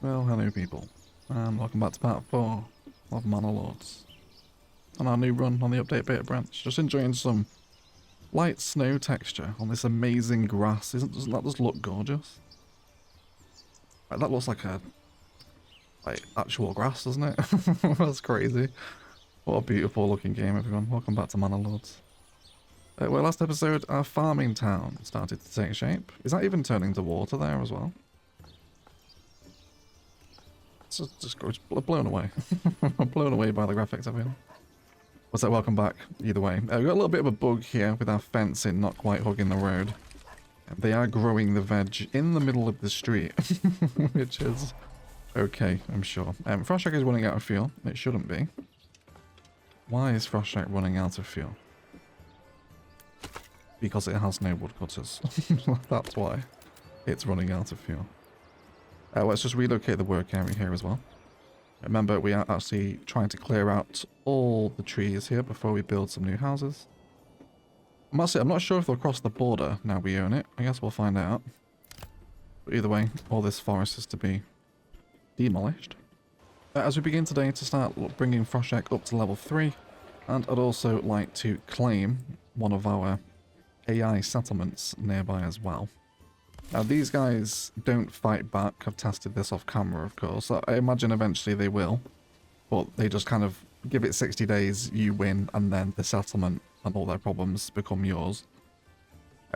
Well, hello people, and welcome back to part 4 of Manor Lords. On our new run on the update beta branch, just enjoying some light snow texture on this amazing grass. Doesn't that just look gorgeous? Like, that looks like actual grass, doesn't it? That's crazy. What a beautiful looking game, everyone. Welcome back to Manor Lords. Well, last episode, our farming town started to take shape. Is that even turning to water there as well? It's just blown away. Blown away by the graphics, I feel. What's that? Welcome back, either way. We've got a little bit of a bug here with our fencing not quite hugging the road. They are growing the veg in the middle of the street, which is okay, I'm sure. Froshack is running out of fuel. It shouldn't be. Why is Froshack running out of fuel? Because it has no woodcutters. That's why it's running out of fuel. Let's just relocate the work area here as well. Remember, we are actually trying to clear out all the trees here before we build some new houses. I'm not sure if they'll cross the border now we own it. I guess we'll find out. But either way, all this forest is to be demolished. As we begin today to start bringing Froshack up to level 3, and I'd also like to claim one of our AI settlements nearby as well. Now, these guys don't fight back. I've tested this off camera, of course. I imagine eventually they will. But they just kind of give it 60 days, you win, and then the settlement and all their problems become yours.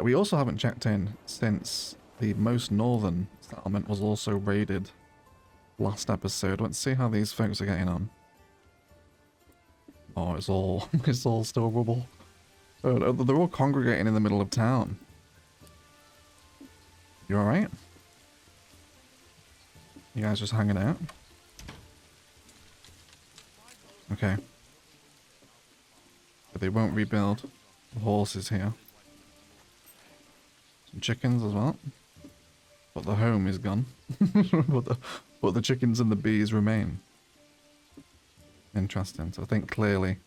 We also haven't checked in since the most northern settlement was also raided last episode. Let's see how these folks are getting on. Oh, it's all still rubble. Oh, they're all congregating in the middle of town. You alright? You guys just hanging out? Okay. But they won't rebuild the horses here. Some chickens as well. But the home is gone. but the chickens and the bees remain. Interesting. So I think clearly,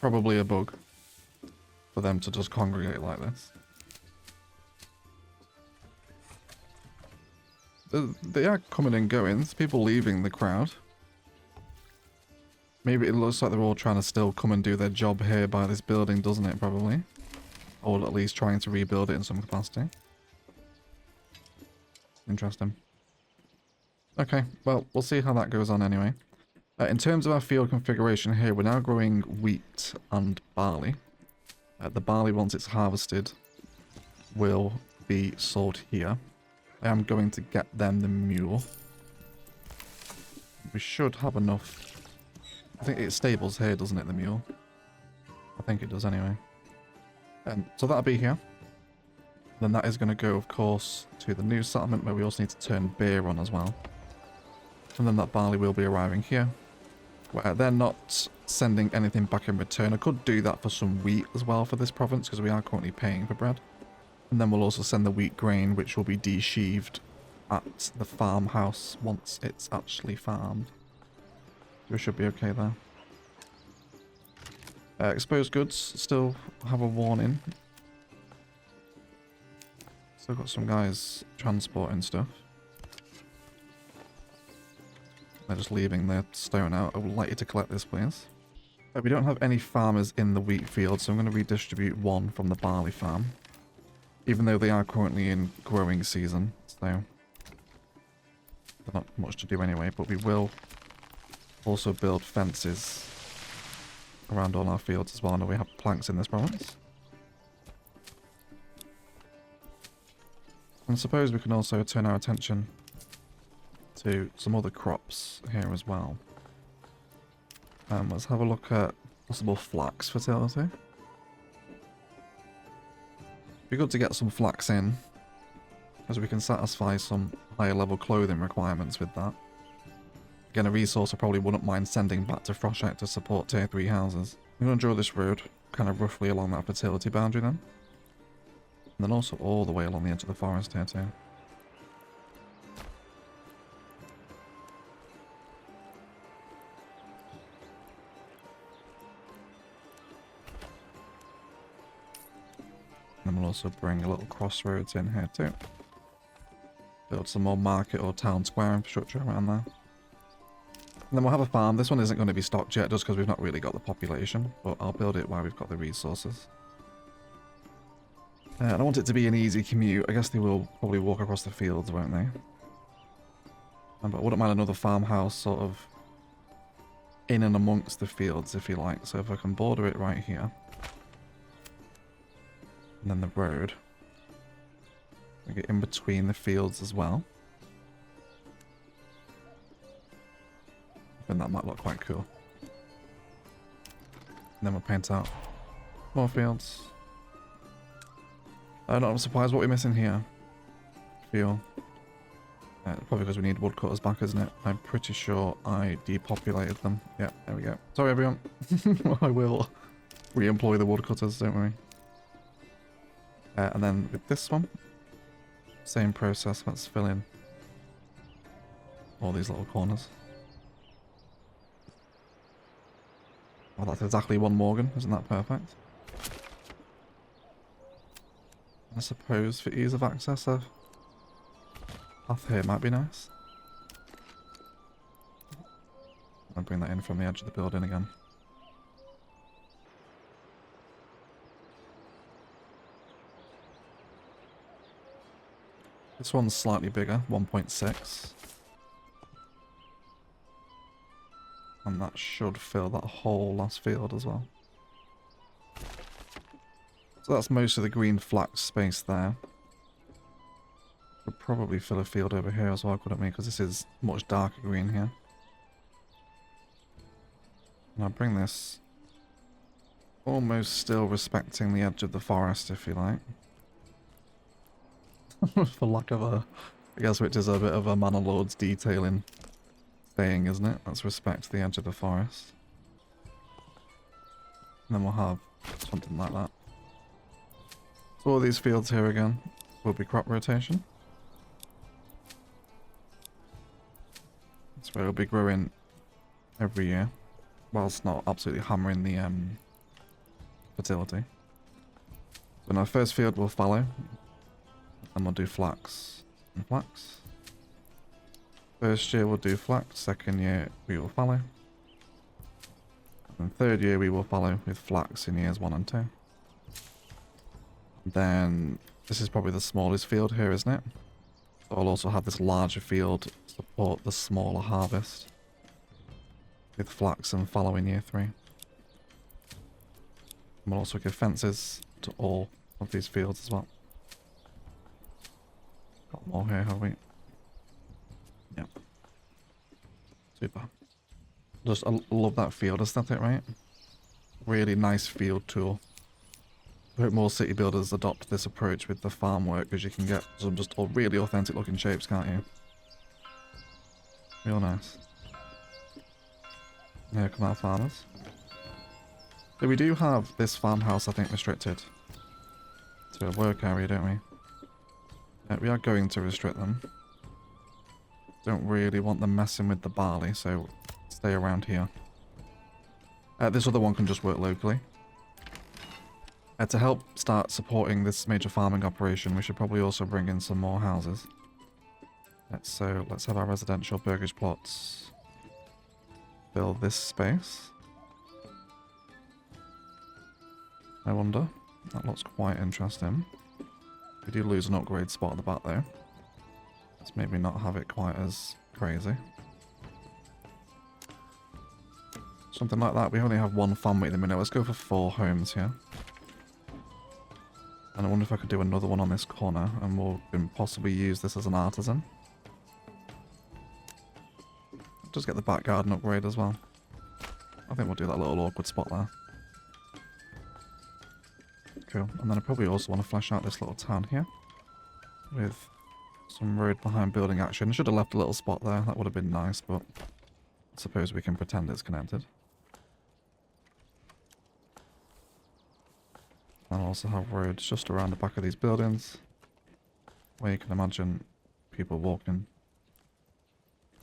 probably a bug for them to just congregate like this. They are coming and going. There's people leaving the crowd. Maybe it looks like they're all trying to still come and do their job here by this building, doesn't it, probably? Or at least trying to rebuild it in some capacity. Interesting. Okay, well, we'll see how that goes on anyway. In terms of our field configuration here, we're now growing wheat and barley. The barley, once it's harvested, will be sold here. I am going to get them the mule. We should have enough. I think it stables here, doesn't it, the mule? I think it does anyway. So that'll be here. Then that is going to go, of course, to the new settlement where we also need to turn beer on as well. And then that barley will be arriving here, where they're not sending anything back in return. I could do that for some wheat as well for this province, because we are currently paying for bread. And then we'll also send the wheat grain, which will be de-sheaved at the farmhouse once it's actually farmed. We should be okay there. Exposed goods still have a warning. Still got some guys transporting stuff. They're just leaving their stone out. I would like you to collect this, please. We don't have any farmers in the wheat field, so I'm going to redistribute one from the barley farm. Even though they are currently in growing season, so there's not much to do anyway, but we will also build fences around all our fields as well. I know we have planks in this province. And I suppose we can also turn our attention to some other crops here as well. Let's have a look at possible flax fertility. Be good to get some flax in, as we can satisfy some higher level clothing requirements with that. Again, a resource I probably wouldn't mind sending back to Froshack to support tier 3 houses. I'm going to draw this road kind of roughly along that fertility boundary then. And then also all the way along the edge of the forest here too. And we'll also bring a little crossroads in here too. build some more market or town square infrastructure around there. And then we'll have a farm. This one isn't going to be stocked yet just because we've not really got the population, but I'll build it while we've got the resources. I want it to be an easy commute. I guess they will probably walk across the fields, won't they? But I wouldn't mind another farmhouse sort of in and amongst the fields, if you like. So if I can border it right here. And then the road. We get in between the fields as well. I think that might look quite cool. And then we'll paint out more fields. I'm surprised what we're missing here. Fuel. Probably because we need woodcutters back, isn't it? I'm pretty sure I depopulated them. Yeah, there we go. Sorry, everyone. I will re-employ the woodcutters, don't worry. And then with this one, same process. Let's fill in all these little corners. Oh, that's exactly one Morgan. Isn't that perfect? I suppose for ease of access, a path here might be nice. I'll bring that in from the edge of the building again. This one's slightly bigger, 1.6. And that should fill that whole last field as well. So that's most of the green flax space there. We'll probably fill a field over here as well, couldn't we? Because this is much darker green here. And I'll bring this almost still respecting the edge of the forest, if you like. For lack of a... I guess which is a bit of a Manor Lords detailing saying, isn't it? Let's respect the edge of the forest. And then we'll have something like that. So all these fields here again will be crop rotation. That's where it'll be growing every year, whilst not absolutely hammering the fertility. So in our first field we'll fallow, and we'll do flax and flax. First year we'll do flax, second year we will fallow. And third year we will fallow with flax in years 1 and 2. Then this is probably the smallest field here, isn't it? So I'll also have this larger field support the smaller harvest with flax and fallow in year 3. And we'll also give fences to all of these fields as well. Got more here, have we? Yep. Super. I love that field aesthetic, right? Really nice field tool. I hope more city builders adopt this approach with the farm work, because you can get some just really authentic looking shapes, can't you? Real nice. Here come our farmers. So we do have this farmhouse, I think, restricted to a work area, don't we? Yeah, we are going to restrict them. Don't really want them messing with the barley, so stay around here. This other one can just work locally. To help start supporting this major farming operation, we should probably also bring in some more houses. Let's have our residential burgage plots fill this space. I wonder. That looks quite interesting. We do lose an upgrade spot at the back though. Let's maybe not have it quite as crazy. Something like that. We only have one family at the minute. Let's go for 4 homes here. And I wonder if I could do another one on this corner, and we'll possibly use this as an artisan. Just get the back garden upgrade as well. I think we'll do that little awkward spot there. Cool. And then I probably also want to flesh out this little town here with some road behind building action. I should have left a little spot there. That would have been nice, but I suppose we can pretend it's connected. I'll also have roads just around the back of these buildings, where you can imagine people walking,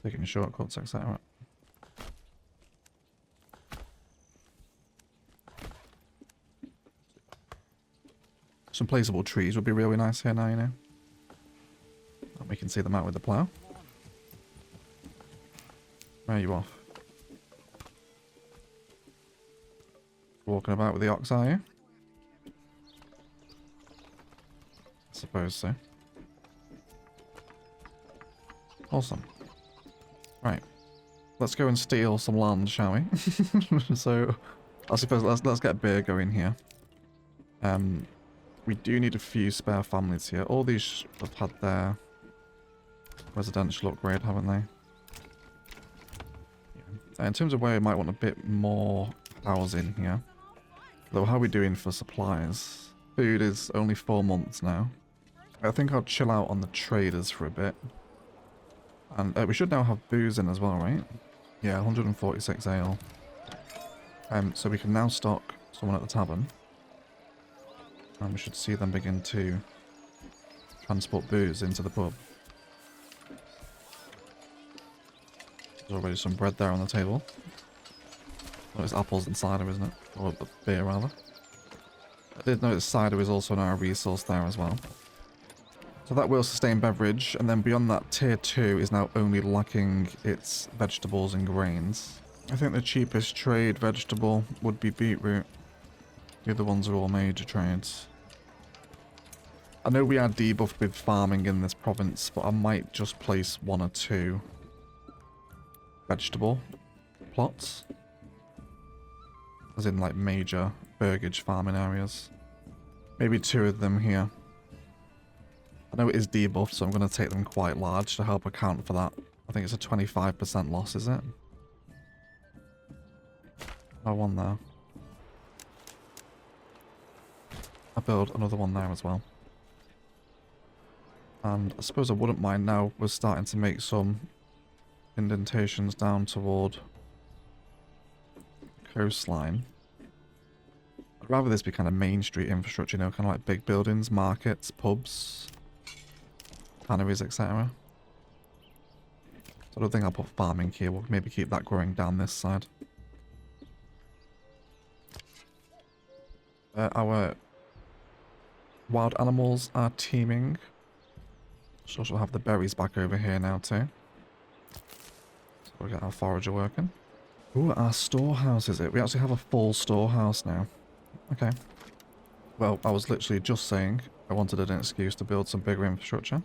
taking shortcuts, etc. Some placeable trees would be really nice here now, you know. We can see them out with the plough. Where are you off? Walking about with the ox, are you? I suppose so. Awesome. Right. Let's go and steal some land, shall we? So, I suppose let's get beer going here. We do need a few spare families here. All these have had their residential upgrade, haven't they? Yeah. In terms of where we might want a bit more housing here. Though, how are we doing for supplies? Food is only 4 months now. I think I'll chill out on the traders for a bit. And we should now have booze in as well, right? Yeah, 146 ale. So we can now stock someone at the tavern. And we should see them begin to transport booze into the pub. There's already some bread there on the table. Oh, it's apples and cider, isn't it? Or beer, rather. I did notice cider is also now a resource there as well. So that will sustain beverage, and then beyond that, tier 2 is now only lacking its vegetables and grains. I think the cheapest trade vegetable would be beetroot. The other ones are all major trades. I know we are debuffed with farming in this province, but I might just place 1 or 2 vegetable plots. As in, like, major burgage farming areas. Maybe 2 of them here. I know it is debuffed, so I'm going to take them quite large to help account for that. I think it's a 25% loss, is it? Oh, 1 there. I'll build another one there as well. And I suppose I wouldn't mind now we're starting to make some indentations down toward coastline. I'd rather this be kind of main street infrastructure, you know, kind of like big buildings, markets, pubs, canneries, etc. So I don't think I'll put farming here. We'll maybe keep that growing down this side. Our wild animals are teeming. So we'll have the berries back over here now too. So we'll get our forager working. Ooh, our storehouse is it? We actually have a full storehouse now. Okay. Well, I was literally just saying I wanted an excuse to build some bigger infrastructure.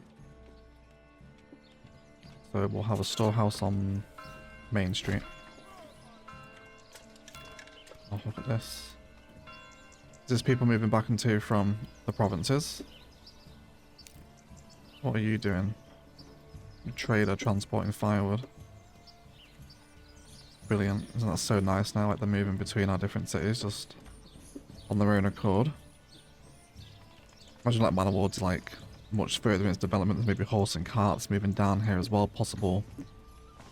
So we'll have a storehouse on Main Street. Oh, look at this. There's people moving back into from the provinces. What are you doing? A trader transporting firewood. Brilliant. Isn't that so nice now? Like they're moving between our different cities just on their own accord. Imagine like Manor Lords like much further in its development. There's maybe horse and carts moving down here as well. Possible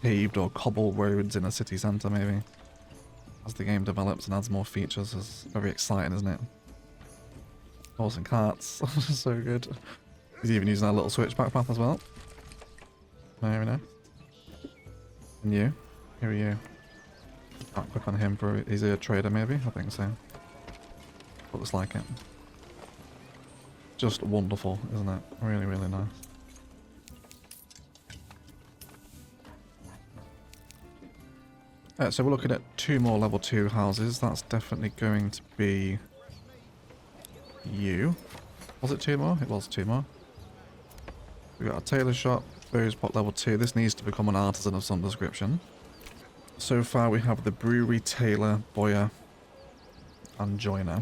paved or cobbled roads in a city centre maybe. As the game develops and adds more features. It's very exciting, isn't it? Horse and carts. So good. He's even using our little switchback path as well. Very nice. And you? Who are you? Can't click on him for... Is he a trader maybe? I think so. Looks like it. Just wonderful, isn't it? Really, really nice. So we're looking at 2 more level 2 houses. That's definitely going to be... you. Was it 2 more? It was 2 more. We've got a tailor shop, Booze Pot level 2. This needs to become an artisan of some description. So far we have the brewery, tailor, boyer, and joiner.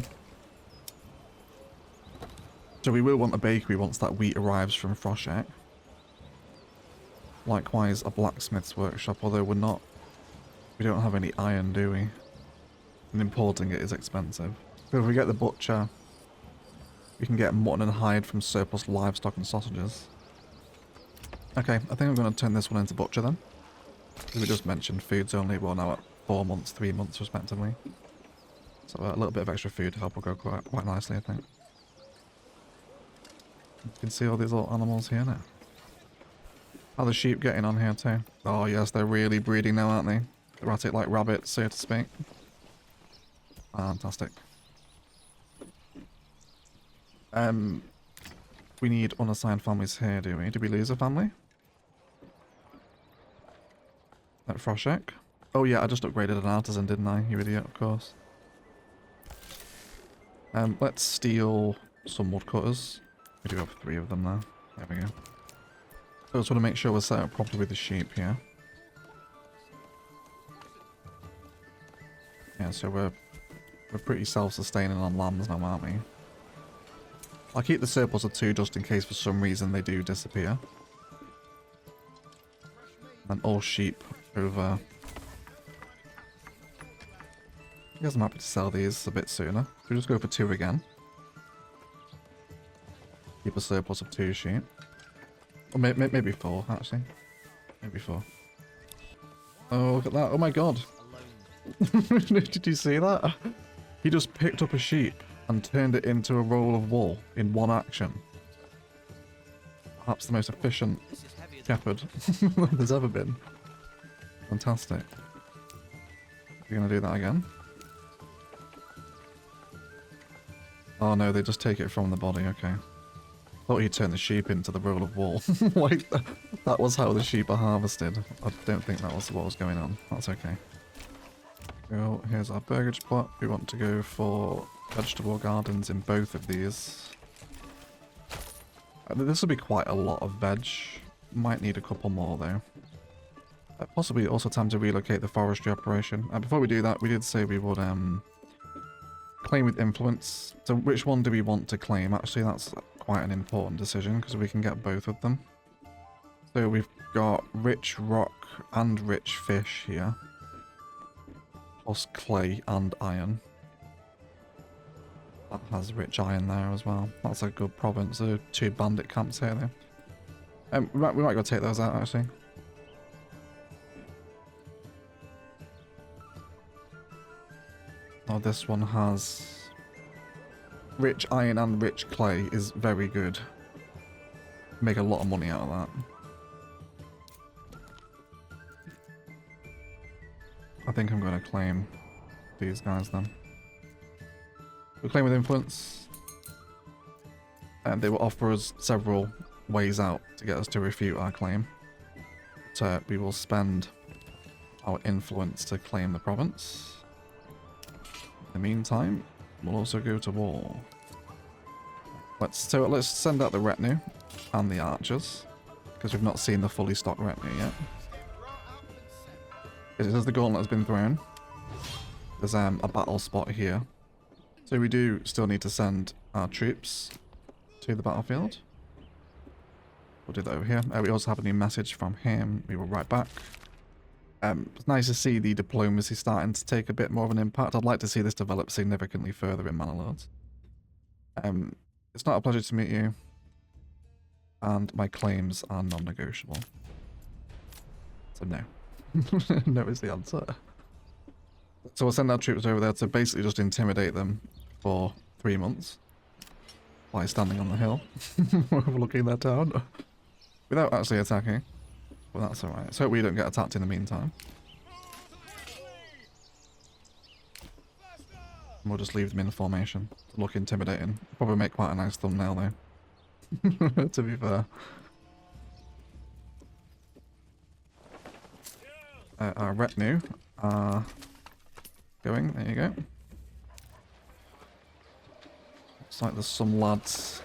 So we will want a bakery once that wheat arrives from Froshek. Likewise a blacksmith's workshop, although we don't have any iron, do we? And importing it is expensive. So if we get the butcher, we can get mutton and hide from surplus livestock and sausages. Okay, I think I'm going to turn this one into butcher then. Because we just mentioned food's only, well now at 4 months, 3 months respectively. So a little bit of extra food to help will go quite nicely, I think. You can see all these little animals here now. How are the sheep getting on here too? Oh yes, they're really breeding now, aren't they? They're at it like rabbits, so to speak. Fantastic. we need unassigned families here, do we? Did we lose a family? Like Froshek? Oh yeah, I just upgraded an artisan, didn't I? You idiot, of course. Let's steal some woodcutters. We do have 3 of them now. There we go. So I just want to make sure we're set up properly with the sheep here. Yeah, so we're pretty self-sustaining on lambs now, aren't we? I'll keep the surplus of 2 just in case for some reason they do disappear. And all sheep over. I guess I'm happy to sell these a bit sooner. We'll just go for 2 again. Keep a surplus of 2 sheep. Or maybe 4, actually. Maybe 4. Oh, look at that. Oh my god. Did you see that? He just picked up a sheep and turned it into a roll of wool in one action. Perhaps the most efficient shepherd there's ever been. Fantastic. We're going to do that again. Oh no, they just take it from the body, okay. Thought he'd turn the sheep into the roll of wool. Like, that was how the sheep are harvested. I don't think that was what was going on. That's okay. Well, here's our burgage plot. We want to go for vegetable gardens in both of these. This will be quite a lot of veg. Might need a couple more though. Possibly also time to relocate the forestry operation. Before we do that, we did say we would claim with influence. So which one do we want to claim? Actually, that's quite an important decision because we can get both of them. So we've got rich rock and rich fish here. Plus clay and iron. That has rich iron there as well. That's a good province. There are 2 bandit camps here though. We might go take those out actually. Oh, this one has rich iron and rich clay is very good. Make a lot of money out of that. I think I'm going to claim these guys then. We'll claim with influence. And they will offer us several ways out to get us to refute our claim. So we will spend our influence to claim the province. In the meantime, we'll also go to war. Let's send out the retinue and the archers, because we've not seen the fully stocked retinue yet. It says the gauntlet has been thrown. There's a battle spot here. So we do still need to send our troops to the battlefield. We'll do that over here. We also have a new message from him. We will write back. It's nice to see the diplomacy starting to take a bit more of an impact. I'd like to see this develop significantly further in Manor Lords. It's not a pleasure to meet you. And my claims are non-negotiable. So no. No is the answer. So we'll send our troops over there to basically just intimidate them for 3 months. By standing on the hill. Overlooking their town. Without actually attacking. Well, that's alright. So we don't get attacked in the meantime. And we'll just leave them in formation to look intimidating. Probably make quite a nice thumbnail though. To be fair. Our retinue are going. There you go. Looks like there's some lads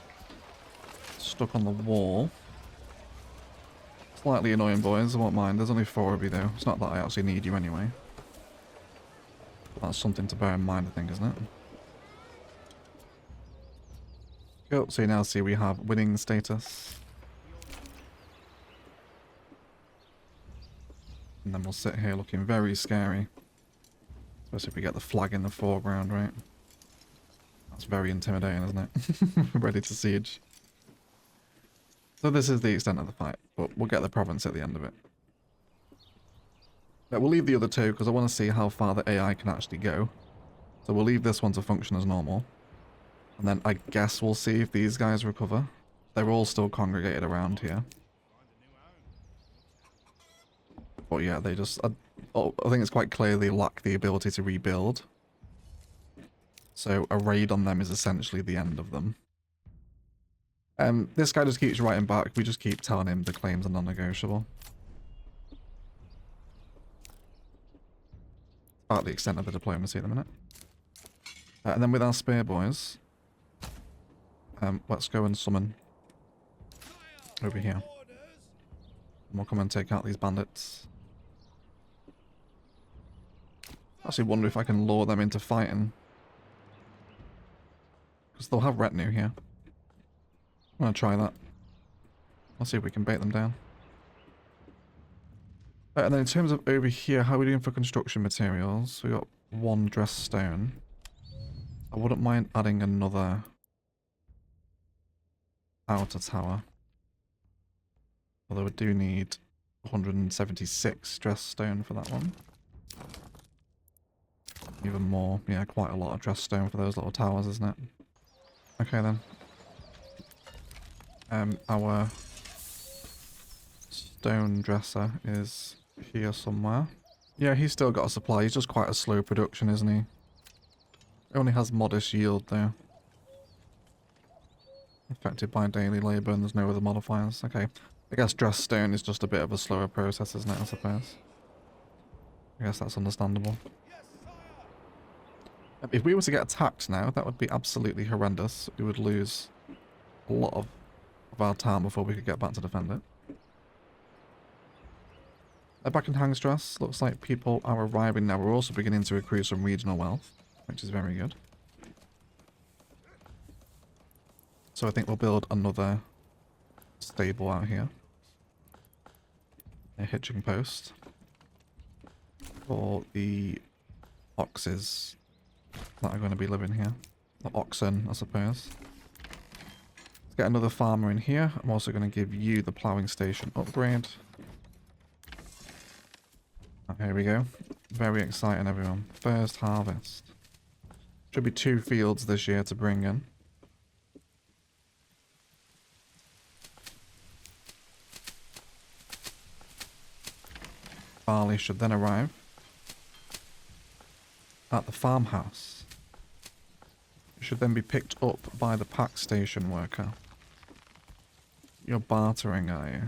stuck on the wall. Slightly annoying, boys. I won't mind. There's only 4 of you though. It's not that I actually need you anyway. But that's something to bear in mind, I think, isn't it? Cool. So you now see we have winning status. And then we'll sit here looking very scary. Especially if we get the flag in the foreground, right? That's very intimidating, isn't it? Ready to siege. So this is the extent of the fight, but we'll get the province at the end of it. But we'll leave the other 2 because I want to see how far the AI can actually go. So we'll leave this one to function as normal. And then I guess we'll see if these guys recover. They're all still congregated around here. But yeah, they just... I think it's quite clear they lack the ability to rebuild. So a raid on them is essentially the end of them. This guy just keeps writing back. We just keep telling him the claims are non-negotiable. About the extent of the diplomacy at the minute. And then with our spear boys, let's go and summon over here. And we'll come and take out these bandits. I actually wonder if I can lure them into fighting. Because they'll have retinue here. I'm going to try that. Let's see if we can bait them down. And then in terms of over here, how are we doing for construction materials? We got 1 dressed stone. I wouldn't mind adding another outer tower. Although we do need 176 dressed stone for that one. Even more. Yeah, quite a lot of dressed stone for those little towers, isn't it? Okay then. Our stone dresser is here somewhere. Yeah, he's still got a supply. He's just quite a slow production, isn't he? Only has modest yield though. Affected by daily labour and there's no other modifiers. Okay. I guess dressed stone is just a bit of a slower process, isn't it, I suppose? I guess that's understandable. If we were to get attacked now, that would be absolutely horrendous. We would lose a lot of our time before we could get back to defend it. Back in Hangstress, looks like people are arriving now. We're also beginning to accrue some regional wealth, which is very good. So I think we'll build another stable out here. A hitching post for the oxes that are going to be living here. The oxen, I suppose. Let's get another farmer in here. I'm also going to give you the ploughing station upgrade. Here we go. Very exciting, everyone. First harvest. Should be 2 fields this year to bring in. Barley should then arrive at the farmhouse. It should then be picked up by the pack station worker. You're bartering, are you?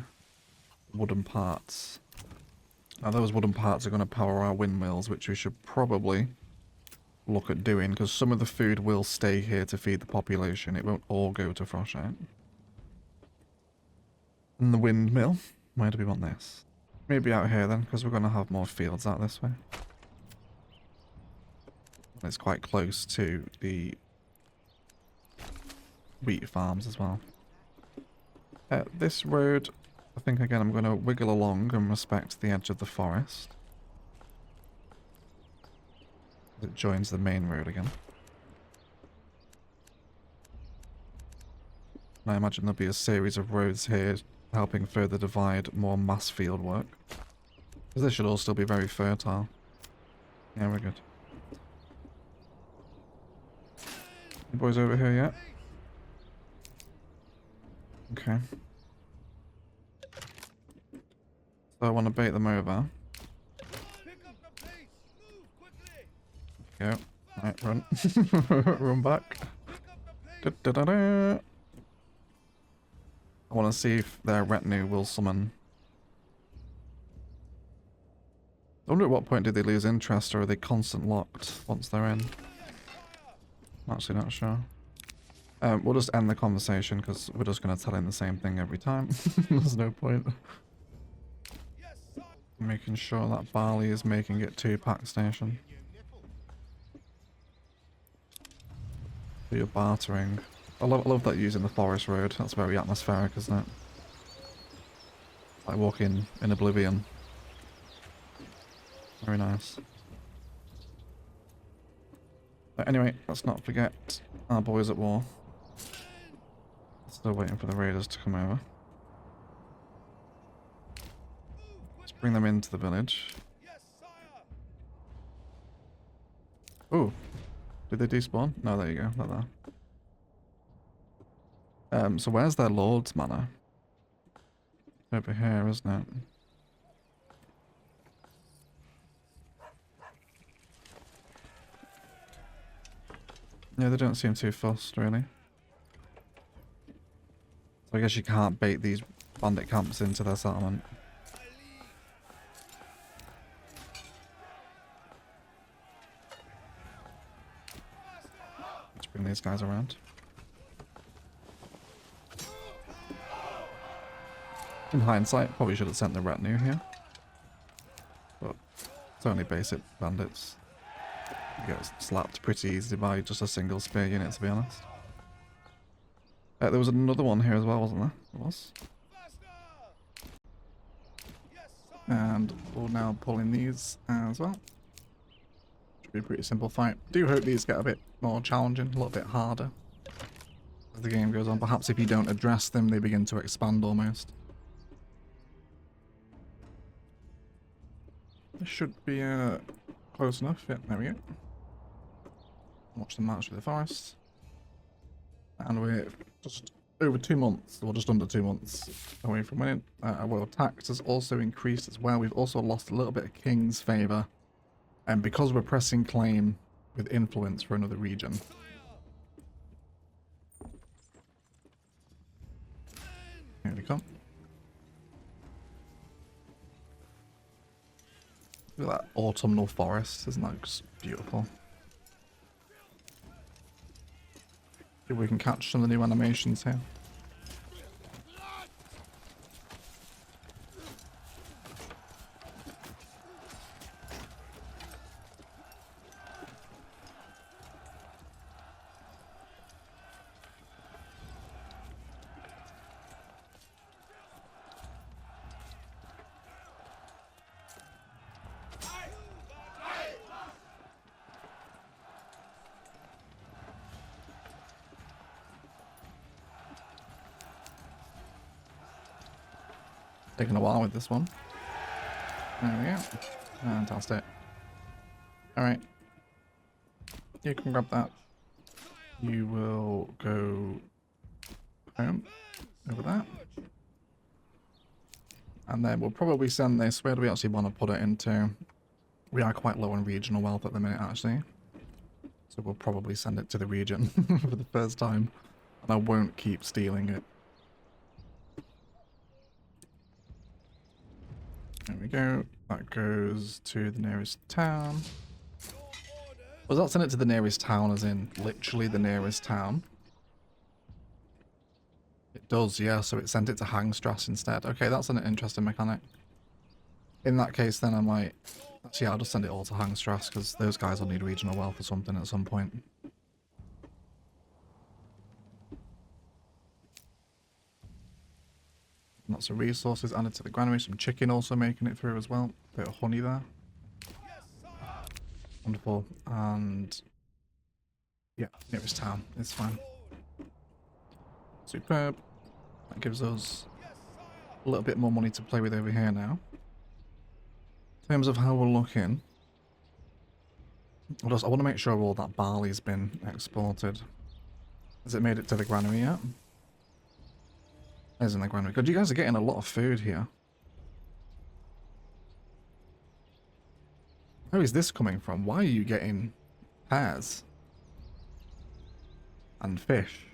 Wooden parts. Now those wooden parts are going to power our windmills, which we should probably look at doing, because some of the food will stay here to feed the population. It won't all go to Frostshire. And the windmill, where do we want this? Maybe out here then, because we're going to have more fields out this way. It's quite close to the wheat farms as well. This road, I think again I'm going to wiggle along and respect the edge of the forest. It joins the main road again. And I imagine there'll be a series of roads here helping further divide more mass field work. Because this should all still be very fertile. Yeah, we're good. You boys over here yet? Okay. So I want to bait them over. Go. Right, run. Run back. Da, da, da, da. I want to see if their retinue will summon. I wonder at what point did they lose interest, or are they constant locked once they're in? I'm actually not sure. We'll just end the conversation because we're just going to tell him the same thing every time. There's no point. Making sure that barley is making it to pack station. So you're bartering. I love that using the forest road. That's very atmospheric, isn't it? Like walking in oblivion. Very nice. But anyway, let's not forget our boys at war. Still waiting for the raiders to come over. Let's bring them into the village. Ooh. Did they despawn? No, there you go. Not there. So where's their Lord's Manor? Over here, isn't it? Yeah, they don't seem too fussed, really. So I guess you can't bait these bandit camps into their settlement. Let's bring these guys around. In hindsight, probably should have sent the retinue here. But it's only basic bandits. You get slapped pretty easily by just a single spear unit, to be honest. There was another one here as well, wasn't there? There was. And we'll now pull in these as well. Should be a pretty simple fight. Do hope these get a bit more challenging, a little bit harder as the game goes on. Perhaps if you don't address them, they begin to expand almost. This should be close enough. Yep, there we go. Watch them march through the forest. And we're just over 2 months, or just under 2 months away from winning. Our world tax has also increased as well. We've also lost a little bit of King's favour. And because we're pressing claim with influence for another region. Here we come. Look at that autumnal forest, isn't that just beautiful? See if we can catch some of the new animations here. Taking a while with this one. There we go. Fantastic. Alright. You can grab that. You will go home over that. And then we'll probably send this. Where do we actually want to put it into? We are quite low on regional wealth at the minute, actually. So we'll probably send it to the region for the first time. And I won't keep stealing it. There we go. That goes to the nearest town. Was that sent it to the nearest town as in literally the nearest town? It does, yeah, so it sent it to Hangstrass instead. Okay, that's an interesting mechanic. In that case then I might... Actually, I'll just send it all to Hangstrass because those guys will need regional wealth or something at some point. Lots of resources added to the granary, some chicken also making it through as well. Bit of honey there. Wonderful. And yeah, nearest town is fine. Superb. That gives us a little bit more money to play with over here now. In terms of how we're looking, I want to make sure all that barley's been exported. Has it made it to the granary yet? There's in the granary. God, you guys are getting a lot of food here. Where is this coming from? Why are you getting pears? And fish?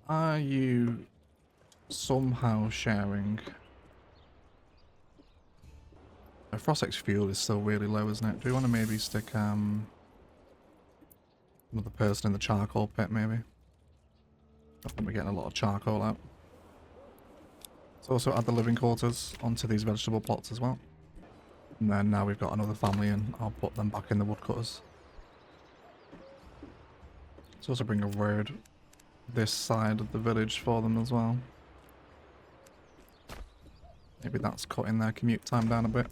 Are you somehow sharing? Frostix fuel is still really low, isn't it? Do we want to maybe stick another person in the charcoal pit, maybe? I think we're getting a lot of charcoal out. Let's also add the living quarters onto these vegetable plots as well. And then now we've got another family and I'll put them back in the woodcutters. Let's also bring a road this side of the village for them as well. Maybe that's cutting their commute time down a bit.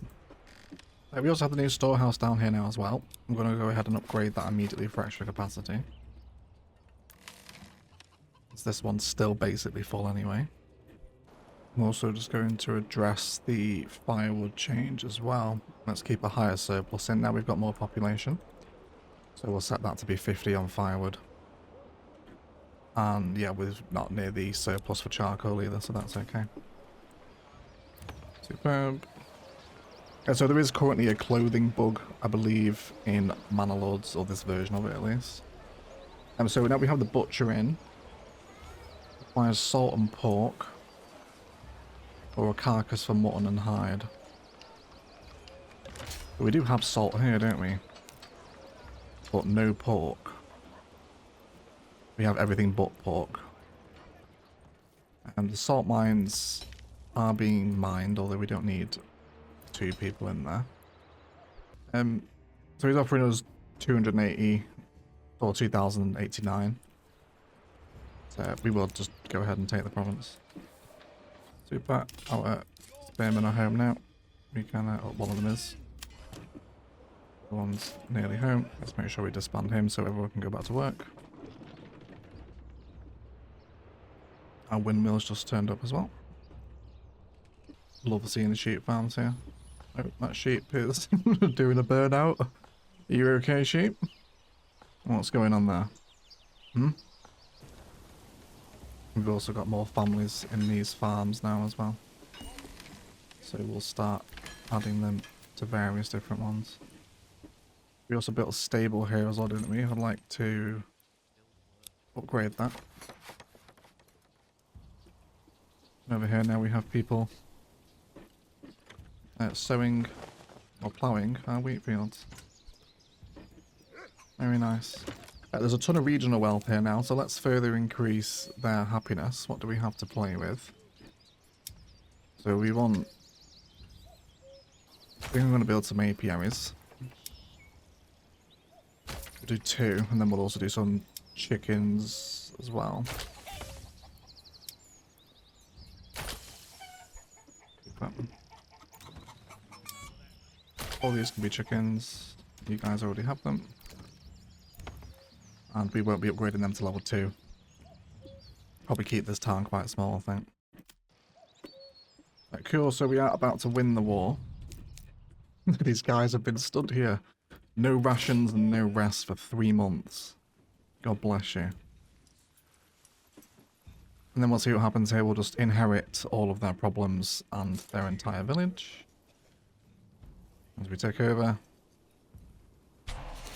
We also have the new storehouse down here now as well. I'm going to go ahead and upgrade that immediately for extra capacity. This one's still basically full anyway. I'm also just going to address the firewood change as well. Let's keep a higher surplus in. Now we've got more population. So we'll set that to be 50 on firewood. And yeah, we're not near the surplus for charcoal either, so that's okay. Superb. So there is currently a clothing bug, I believe, in Manor Lords, or this version of it at least. So now we have the butcher in. Requires salt and pork. Or a carcass for mutton and hide. We do have salt here, don't we? But no pork. We have everything but pork. And the salt mines are being mined, although we don't need 2 people in there. So he's offering us 280 or 2089. So we will just go ahead and take the province. Super. Our spearmen are home now. We can, one of them is. The one's nearly home. Let's make sure we disband him so everyone can go back to work. Our windmill's just turned up as well. Love seeing the sheep farms here. Oh, that sheep is doing a burnout. Are you okay, sheep? What's going on there? We've also got more families in these farms now as well. So we'll start adding them to various different ones. We also built a stable here as well, didn't we? I'd like to upgrade that. Over here now we have people sowing or ploughing our wheat fields. Very nice. There's a ton of regional wealth here now, so let's further increase their happiness. What do we have to play with? So we want... I think I'm going to build some apiaries. We'll do 2, and then we'll also do some chickens as well. All these can be chickens. You guys already have them. And we won't be upgrading them to level 2. Probably keep this town quite small, I think. Right, cool, so we are about to win the war. These guys have been stood here. No rations and no rest for 3 months. God bless you. And then we'll see what happens here. We'll just inherit all of their problems and their entire village. As we take over.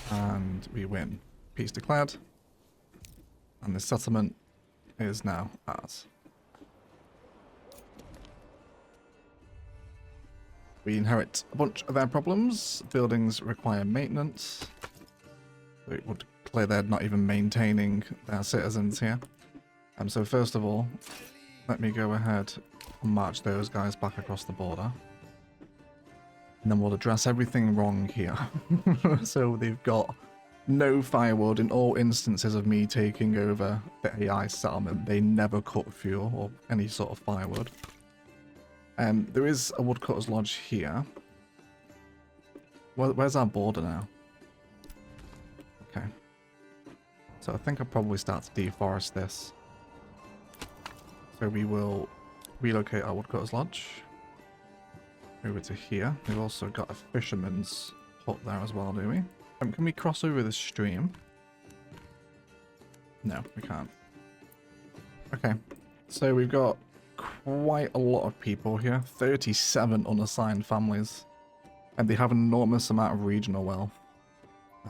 And we win. Peace declared. And this settlement is now ours. We inherit a bunch of their problems. Buildings require maintenance. It would clear they're not even maintaining their citizens here. So first of all, let me go ahead and march those guys back across the border. And then we'll address everything wrong here. So they've got no firewood. In all instances of me taking over the AI settlement, they never cut fuel or any sort of firewood. There is a woodcutter's lodge here. Where's our border now? Okay. So I think I'll probably start to deforest this. So we will relocate our woodcutter's lodge over to here. We've also got a fisherman's hut there as well, do we? Can we cross over this stream? No, we can't. Okay, so we've got quite a lot of people here. 37 unassigned families. And they have an enormous amount of regional wealth.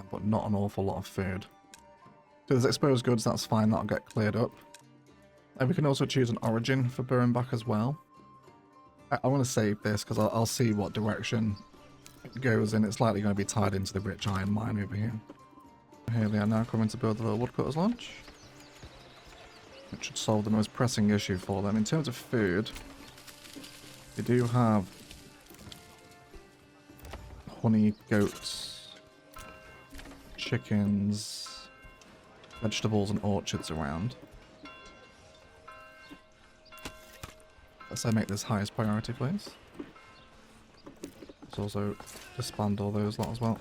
But not an awful lot of food. So there's exposed goods, that's fine, that'll get cleared up. And we can also choose an origin for Burrenbach as well. I want to save this because I'll see what direction it goes in. It's likely going to be tied into the rich iron mine over here. Here they are now coming to build the little woodcutter's lodge. Which should solve the most pressing issue for them. In terms of food, they do have honey, goats, chickens, vegetables and orchards around. Let's make this highest priority, please. Let's also disband all those lot as well.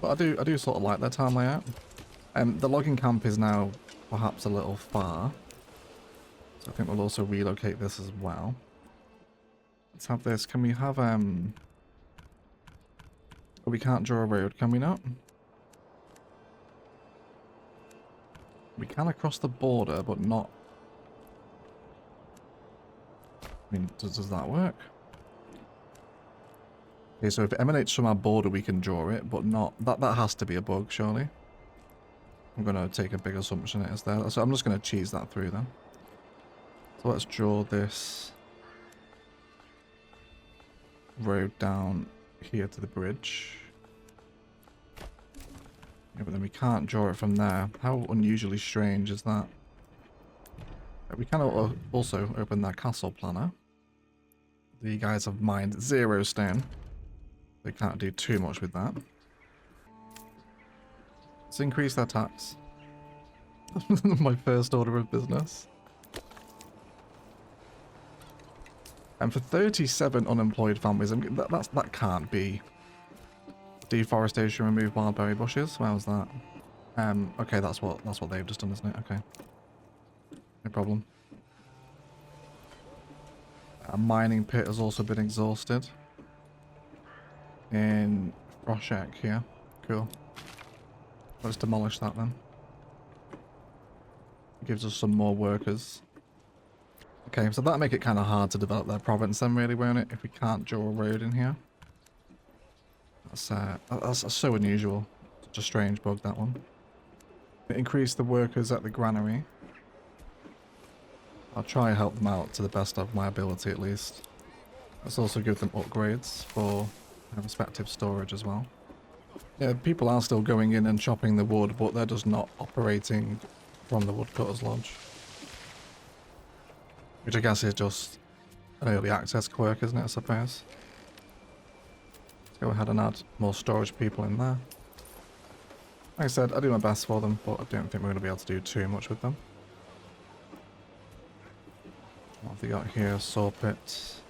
But I do sort of like their town layout. The logging camp is now perhaps a little far. So I think we'll also relocate this as well. Let's have this. Can we have oh, we can't draw a road, can we not? We can across the border, but not... I mean, does that work? Okay, so if it emanates from our border, we can draw it, but not... That has to be a bug, surely. I'm going to take a big assumption it is there. So I'm just going to cheese that through then. So let's draw this road down here to the bridge. Yeah, but then we can't draw it from there. How unusually strange is that? We can also open that castle planner. The guys have mined 0 stone. They can't do too much with that. Let's increase their tax. My first order of business. And for 37 unemployed families, that can't be. Deforestation, remove wild berry bushes. Where was that? Okay, that's what they've just done, isn't it? Okay, no problem. A mining pit has also been exhausted in Roshek here. Cool. Let's demolish that then. Gives us some more workers. Okay, so that'll make it kind of hard to develop their province then, really, won't it? If we can't draw a road in here. That's so unusual. Such a strange bug, that one. Increase the workers at the granary. I'll try and help them out to the best of my ability, at least. Let's also give them upgrades for respective storage as well. Yeah, people are still going in and chopping the wood, but they're just not operating from the woodcutter's lodge. Which I guess is just an early access quirk, isn't it, I suppose? Let's go ahead and add more storage people in there. Like I said, I do my best for them, but I don't think we're going to be able to do too much with them. What have they got here? Saw pits.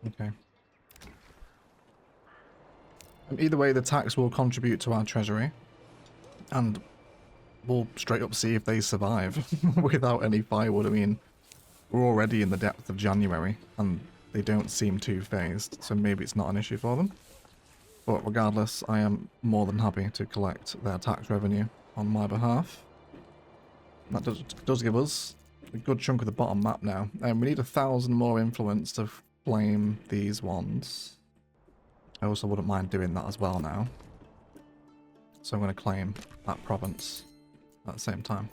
Okay. Either way, the tax will contribute to our treasury. And we'll straight up see if they survive without any firewood. I mean, we're already in the depth of January, and they don't seem too phased, so maybe it's not an issue for them. But regardless, I am more than happy to collect their tax revenue on my behalf. That does give us a good chunk of the bottom map now. And we need 1,000 more influence to flame these ones. I also wouldn't mind doing that as well now. So I'm going to claim that province at the same time.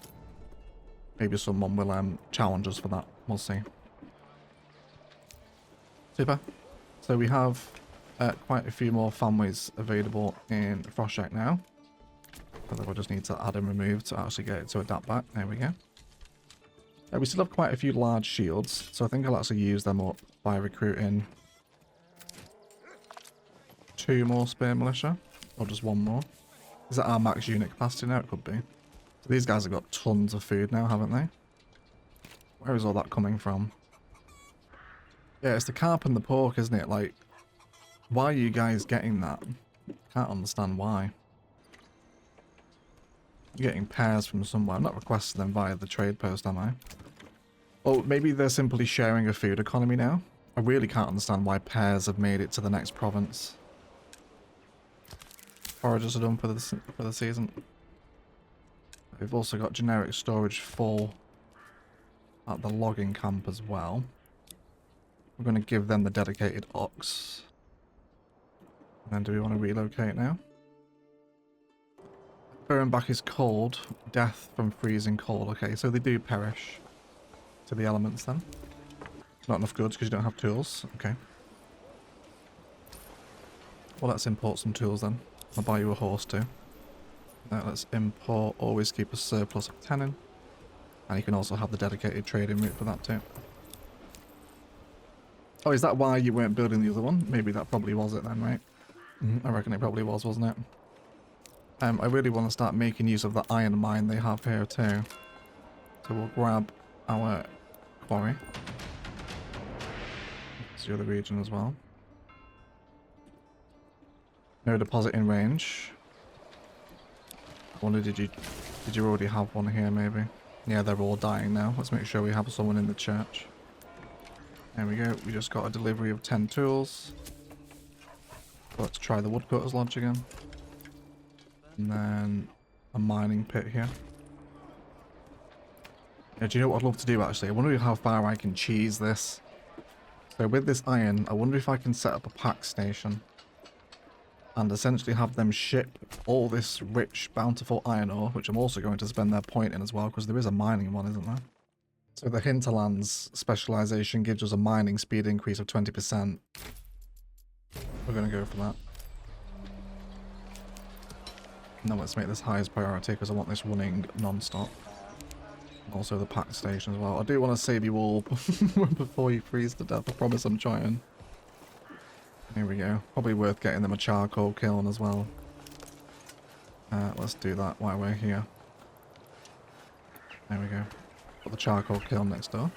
Maybe someone will challenge us for that. We'll see. Super. So we have quite a few more families available in Froshek now. But we'll just need to add and remove to actually get it to adapt back. There we go. We still have quite a few large shields, so I think I'll actually use them up by recruiting 2 more spear militia, or just 1 more. Is that our max unit capacity now? It could be. So these guys have got tons of food now, haven't they? Where is all that coming from? Yeah, it's the carp and the pork, isn't it? Like, why are you guys getting that? Can't understand why. You're getting pears from somewhere. I'm not requesting them via the trade post, am I? Or maybe they're simply sharing a food economy now. I really can't understand why pears have made it to the next province. Foragers are done for the season. We've also got generic storage full at the logging camp as well. We're going to give them the dedicated ox. And then do we want to relocate now? Burn back is cold. Death from freezing cold. Okay, so they do perish to the elements then. Not enough goods because you don't have tools. Okay. Well, let's import some tools then. I'll buy you a horse too. Let's import, always keep a surplus of tenon. And you can also have the dedicated trading route for that too. Oh, is that why you weren't building the other one? Maybe that probably was it then, right? I reckon it probably was, wasn't it? I really want to start making use of the iron mine they have here too. So we'll grab our quarry. It's the other region as well. No deposit in range. I wonder, did you already have one here maybe? Yeah, they're all dying now. Let's make sure we have someone in the church. There we go. We just got a delivery of 10 tools. Let's try the woodcutter's lodge again. And then a mining pit here. Yeah, do you know what I'd love to do actually? I wonder how far I can cheese this. So with this iron, I wonder if I can set up a pack station. and essentially have them ship all this rich, bountiful iron ore, which I'm also going to spend their point in as well, because there is a mining one, isn't there? So the hinterlands specialization gives us a mining speed increase of 20%. We're going to go for that. Now let's make this highest priority, because I want this running non-stop. Also the pack station as well. I do want to save you all before you freeze to death. I promise I'm trying. Here we go. Probably worth getting them a charcoal kiln as well. Let's do that while we're here. There we go. Put the charcoal kiln next door.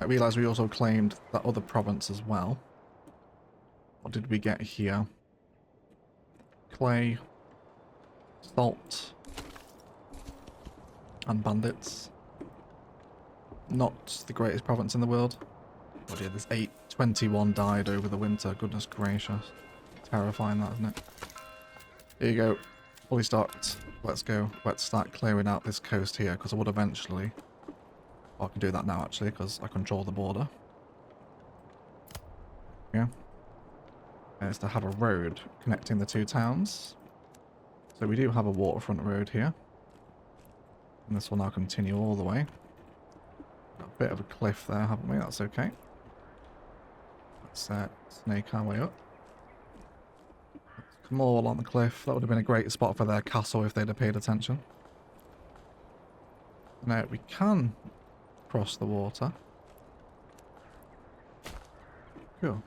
I realised we also claimed that other province as well. What did we get here? Clay, salt, and bandits. Not the greatest province in the world. Oh dear, there's 821 died over the winter. Goodness gracious. Terrifying that, isn't it? Here you go. Fully stocked. Let's go. Let's start clearing out this coast here, because I would eventually... Well, I can do that now, actually, because I control the border. Yeah. And it's to have a road connecting the two towns. So we do have a waterfront road here. And this will now continue all the way. Got a bit of a cliff there, haven't we? That's okay. Let's snake our way up. Let's come all on the cliff. That would have been a great spot for their castle if they'd have paid attention. Now we can cross the water. Cool.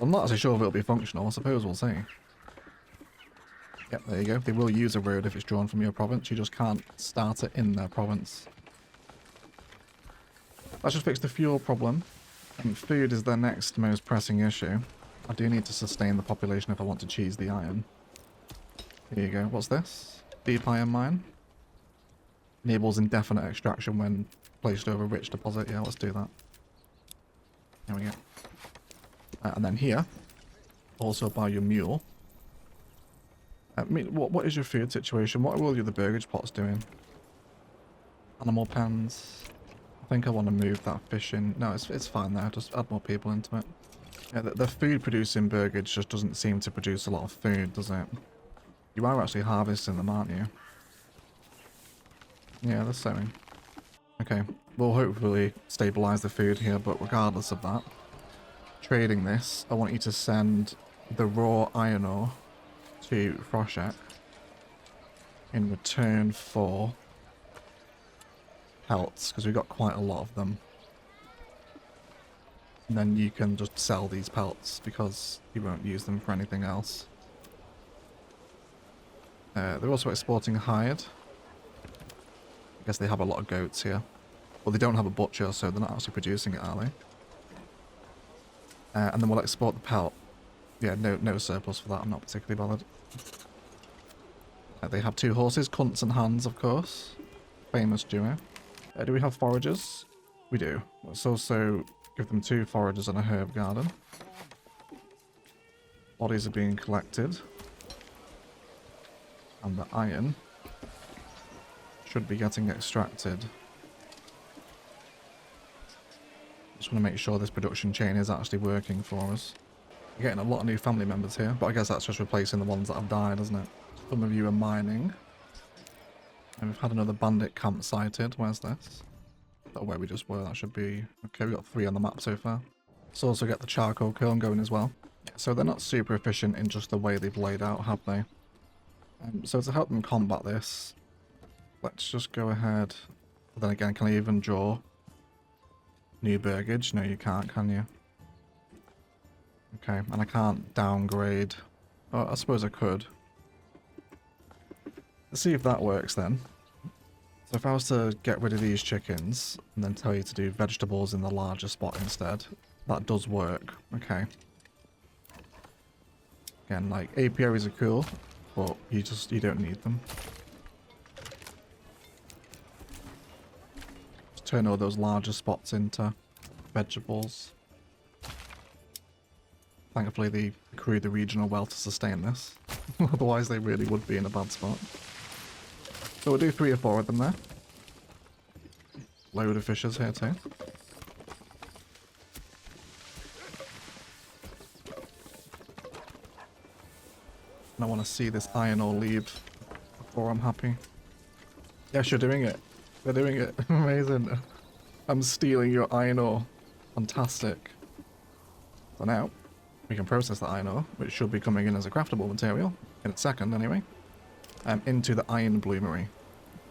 I'm not actually sure if it'll be functional. I suppose we'll see. Yep, there you go. They will use a road if it's drawn from your province. You just can't start it in their province. Let's just fix the fuel problem. And food is their next most pressing issue. I do need to sustain the population if I want to cheese the iron. Here you go. What's this? Deep iron mine. Enables indefinite extraction when placed over rich deposit. Yeah, let's do that. There we go. And then here, also buy your mule. I mean, what is your food situation? What are all your other burgage pots doing? Animal pens. I think I want to move that fish in. No, it's fine there. Just add more people into it. Yeah, the food producing burgage just doesn't seem to produce a lot of food, does it? You are actually harvesting them, aren't you? Yeah, they're sowing. Okay, we'll hopefully stabilize the food here, but regardless of that, trading this, I want you to send the raw iron ore to Froshek in return for pelts, because we've got quite a lot of them. And then you can just sell these pelts because you won't use them for anything else. They're also exporting hide. I guess they have a lot of goats here. Well, they don't have a butcher, so they're not actually producing it, are they? And then we'll export the pelt. Yeah, no surplus for that. I'm not particularly bothered. They have 2 horses, cunts and hands, of course. Famous duo. Do we have foragers? We do. Let's also give them 2 foragers and a herb garden. Bodies are being collected. And the iron should be getting extracted. Just want to make sure this production chain is actually working for us. We're getting a lot of new family members here, but I guess that's just replacing the ones that have died, isn't it? Some of you are mining. And we've had another bandit camp sighted. Where's this? Not where we just were. That should be... Okay, we've got 3 on the map so far. Let's also get the charcoal kiln going as well. So they're not super efficient in just the way they've laid out, have they? So to help them combat this, let's just go ahead. But then again, can I even draw new burgage? No, you can't, can you? Okay, and I can't downgrade. Oh, I suppose I could. Let's see if that works then. So if I was to get rid of these chickens and then tell you to do vegetables in the larger spot instead, that does work. Okay. Again, like apiaries are cool, but you don't need them. Just turn all those larger spots into vegetables. Thankfully they accrue the regional well to sustain this. Otherwise they really would be in a bad spot. So we'll do 3 or 4 of them there. Load of fishes here too. I want to see this iron ore leave before I'm happy. Yes, you're doing it. They're doing it. Amazing. I'm stealing your iron ore. Fantastic. So now, we can process the iron ore, which should be coming in as a craftable material, in a second anyway, into the iron bloomery,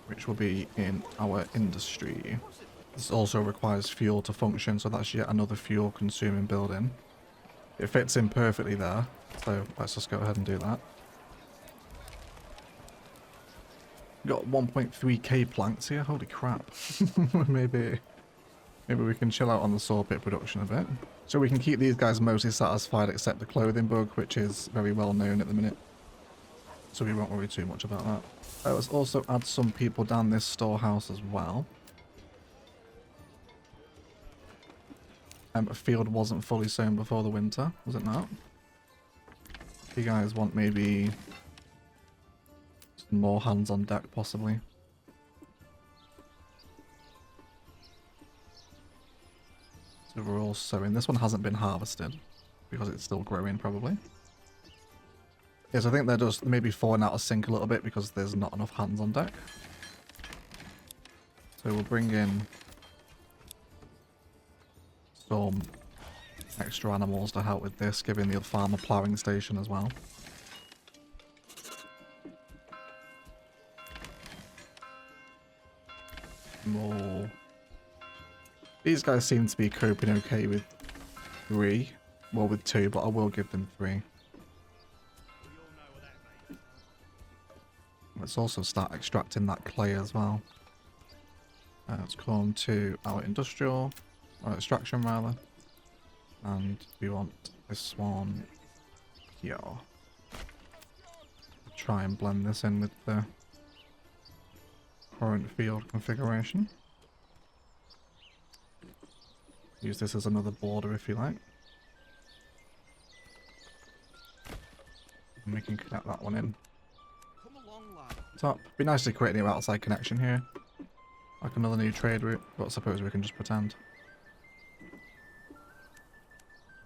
which will be in our industry. This also requires fuel to function, so that's yet another fuel consuming building. It fits in perfectly there, so let's just go ahead and do that. Got 1.3k planks here, holy crap. Maybe we can chill out on the saw pit production a bit. So we can keep these guys mostly satisfied except the clothing bug, which is very well known at the minute. So we won't worry too much about that. Let's also add some people down this storehouse as well. A field wasn't fully sown before the winter, was it not? You guys want maybe some more hands on deck, possibly. So we're all sowing. This one hasn't been harvested because it's still growing, probably. Yes, I think they're just maybe falling out of sync a little bit because there's not enough hands on deck. So we'll bring in some extra animals to help with this, giving the farmer ploughing station as well. More. These guys seem to be coping okay with 3. Well, with 2, but I will give them 3. Let's also start extracting that clay as well. Let's come to our industrial, or extraction rather. And we want this one here. Try and blend this in with the current field configuration. Use this as another border if you like. And we can connect that one in. Top. Be nice to create a new outside connection here. Like another new trade route, but I suppose we can just pretend.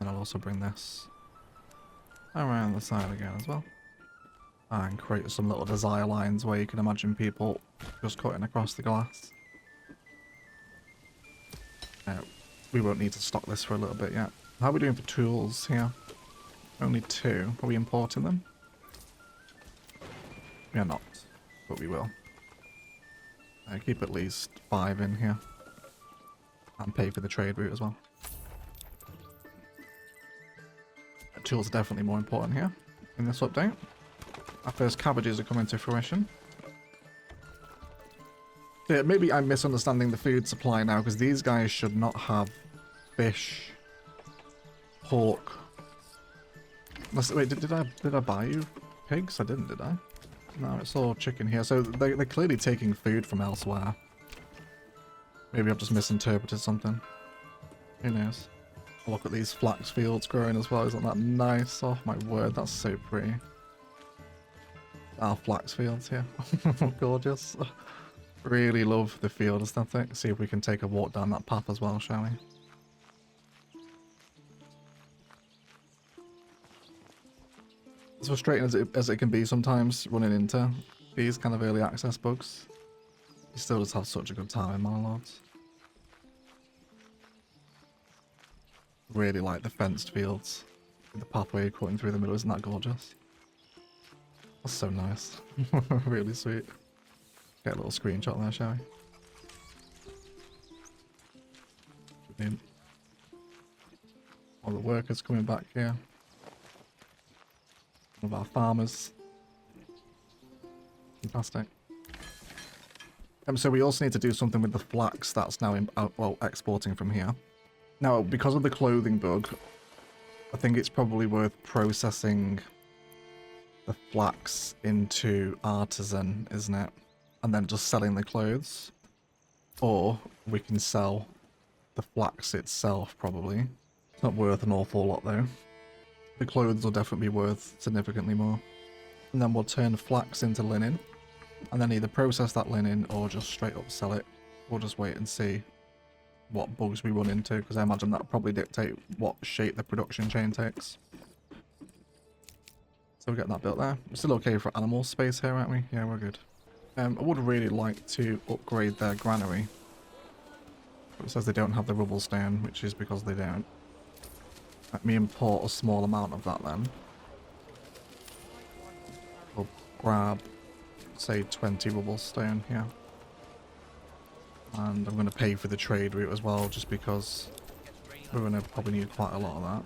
And I'll also bring this around the side again as well. And create some little desire lines where you can imagine people just cutting across the glass. We won't need to stock this for a little bit yet. How are we doing for tools here? Only 2. Are we importing them? We are not, but we will. Keep at least 5 in here. And pay for the trade route as well. Tools are definitely more important here in this update. Our first cabbages are coming to fruition. Yeah, maybe I'm misunderstanding the food supply now, because these guys should not have fish, pork. Wait, did I buy you pigs? I didn't, did I? No, it's all chicken here. So they're clearly taking food from elsewhere. Maybe I've just misinterpreted something. Who knows? Look at these flax fields growing as well. Isn't that nice? Oh my word, that's so pretty. Our flax fields here. Gorgeous. Really love the field aesthetic. See if we can take a walk down that path as well, shall we? As frustrating as it can be sometimes running into these kind of early access bugs, you still just have such a good time in Manor Lords. Really like the fenced fields with the pathway cutting through the middle. Isn't that gorgeous? That's so nice. Really sweet. Get a little screenshot there, shall we? Brilliant. All the workers coming back here. One of our farmers. Fantastic. So we also need to do something with the flax that's now exporting from here. Now, because of the clothing bug, I think it's probably worth processing the flax into Artisan, isn't it? And then just selling the clothes. Or we can sell the flax itself, probably. It's not worth an awful lot, though. The clothes will definitely be worth significantly more. And then we'll turn flax into linen. And then either process that linen or just straight up sell it. We'll just wait and see what bugs we run into, because I imagine that'll probably dictate what shape the production chain takes. So we get that built there. We're still okay for animal space here, aren't we? Yeah, we're good. I would really like to upgrade their granary. But it says they don't have the rubble stone, which is because they don't. Let me import a small amount of that then. We'll grab, say, 20 rubble stone here. And I'm going to pay for the trade route as well, just because we're going to probably need quite a lot of that.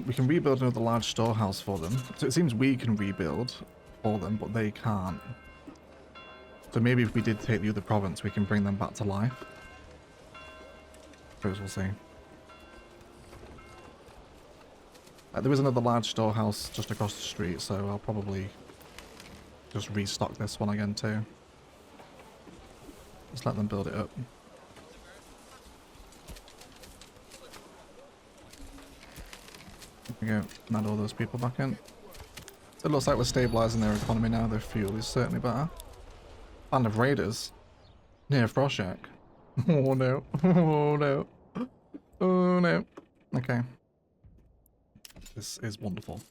We can rebuild another large storehouse for them. So it seems we can rebuild for them, but they can't. So maybe if we did take the other province, we can bring them back to life. Suppose we'll see. There is another large storehouse just across the street, so I'll probably just restock this one again too. Just let them build it up. There we go. And add all those people back in. So it looks like we're stabilising their economy now. Their fuel is certainly better. Band of raiders. Near Froshak. Oh no. Oh no. Oh no. Okay. This is wonderful.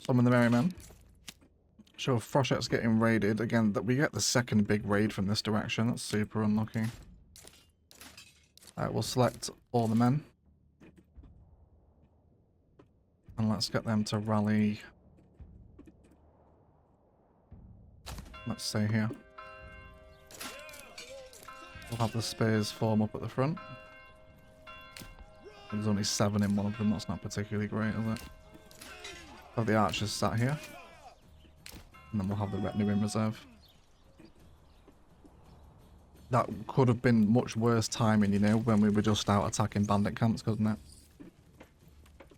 Summon the Merrymen. Sure, Froshak's getting raided. Again, that we get the second big raid from this direction. That's super unlucky. Alright, we'll select all the men. And let's get them to rally. Let's say here. We'll have the spears form up at the front. There's only 7 in one of them, that's not particularly great, is it? Have the archers sat here. And then we'll have the retinue in reserve. That could have been much worse timing, you know, when we were just out attacking bandit camps, couldn't it?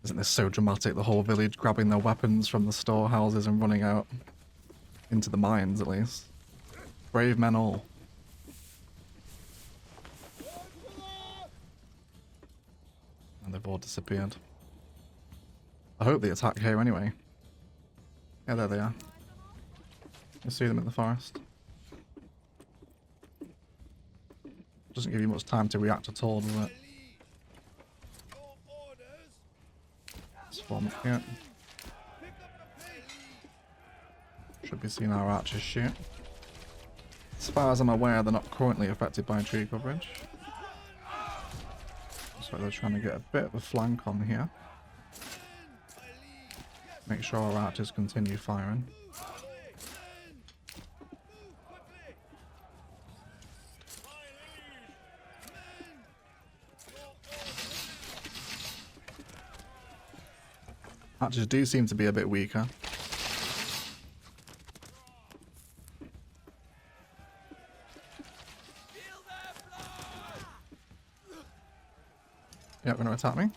Isn't this so dramatic? The whole village grabbing their weapons from the storehouses and running out. Into the mines, at least. Brave men all. And they've all disappeared. I hope they attack here anyway. Yeah, there they are. You see them in the forest. Doesn't give you much time to react at all, does it? Let's form up here. Should be seeing our archers shoot. As far as I'm aware, they're not currently affected by tree coverage. So they're trying to get a bit of a flank on here. Make sure our archers continue firing. Archers do seem to be a bit weaker. Yeah, going to attack me.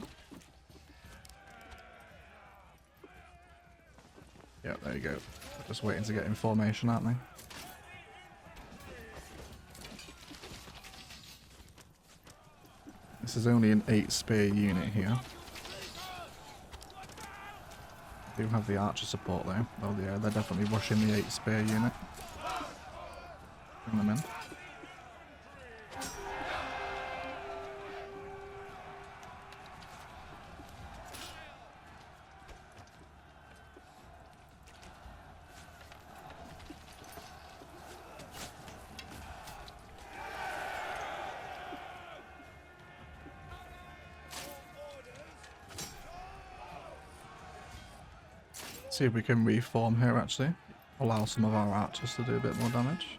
Yeah, there you go. They're just waiting to get in formation, aren't they? This is only an 8 spear unit here. Do have the archer support though. Oh yeah, they're definitely rushing the 8 spear unit. Bring them in. See if we can reform here actually. Allow some of our archers to do a bit more damage.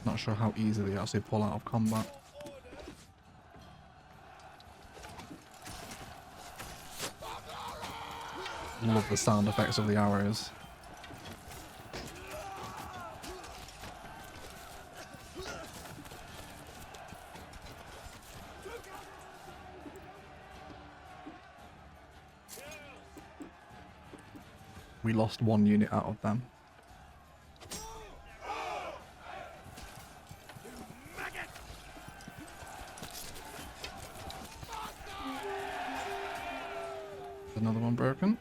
Not sure how easy they actually pull out of combat. Love the sound effects of the arrows. We lost 1 unit out of them. Another one broken.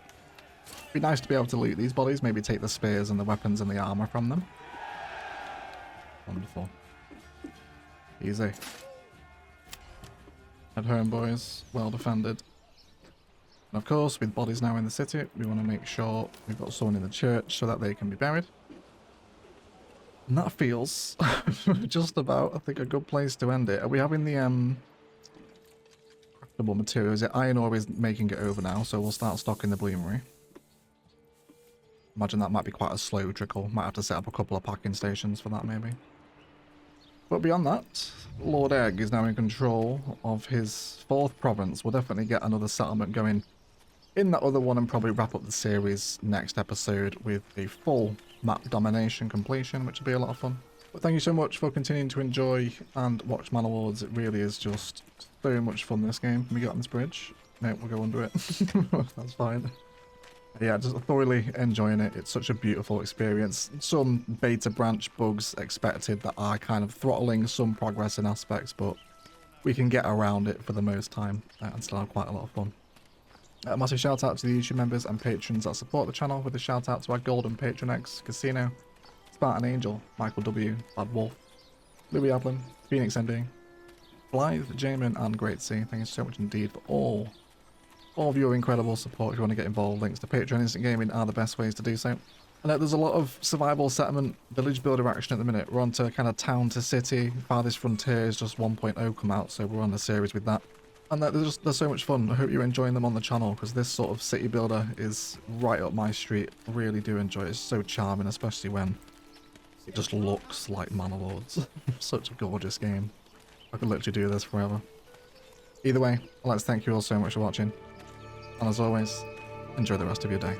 Be nice to be able to loot these bodies, maybe take the spears and the weapons and the armor from them. Wonderful. Easy. At home, boys. Well defended. And of course, with bodies now in the city, we want to make sure we've got someone in the church so that they can be buried. And that feels just about, I think, a good place to end it. Are we having the craftable materials? Iron ore is making it over now, so we'll start stocking the bloomery. Imagine that might be quite a slow trickle. Might have to set up a couple of packing stations for that, maybe. But beyond that, Lord Egg is now in control of his 4th province. We'll definitely get another settlement going in that other one and probably wrap up the series next episode with a full map domination completion, which will be a lot of fun. But thank you so much for continuing to enjoy and watch Manor Lords. It really is just so much fun, this game. Can we get on this bridge? No, we'll go under it. That's fine. Yeah, just thoroughly enjoying it. It's such a beautiful experience. Some beta branch bugs expected that are kind of throttling some progress in aspects, but we can get around it for the most time and still have quite a lot of fun. A massive shout out to the YouTube members and patrons that support the channel, with a shout out to our golden patron X, Casino, Spartan Angel, Michael W, Bad Wolf, Louis Ablin, Phoenix MD, Blythe, Jamin, and Great C. Thank you so much indeed for all of your incredible support. If you want to get involved, links to Patreon, Instant Gaming are the best ways to do so. And there's a lot of survival settlement village builder action at the minute. We're on to kind of town to city. Farthest Frontier is just 1.0 come out, so we're on a series with that. And they're so much fun. I hope you're enjoying them on the channel, because this sort of city builder is right up my street. I really do enjoy it. It's so charming, especially when it just looks like Manor Lords. Such a gorgeous game. I could literally do this forever. Either way, I'd like to thank you all so much for watching. And as always, enjoy the rest of your day.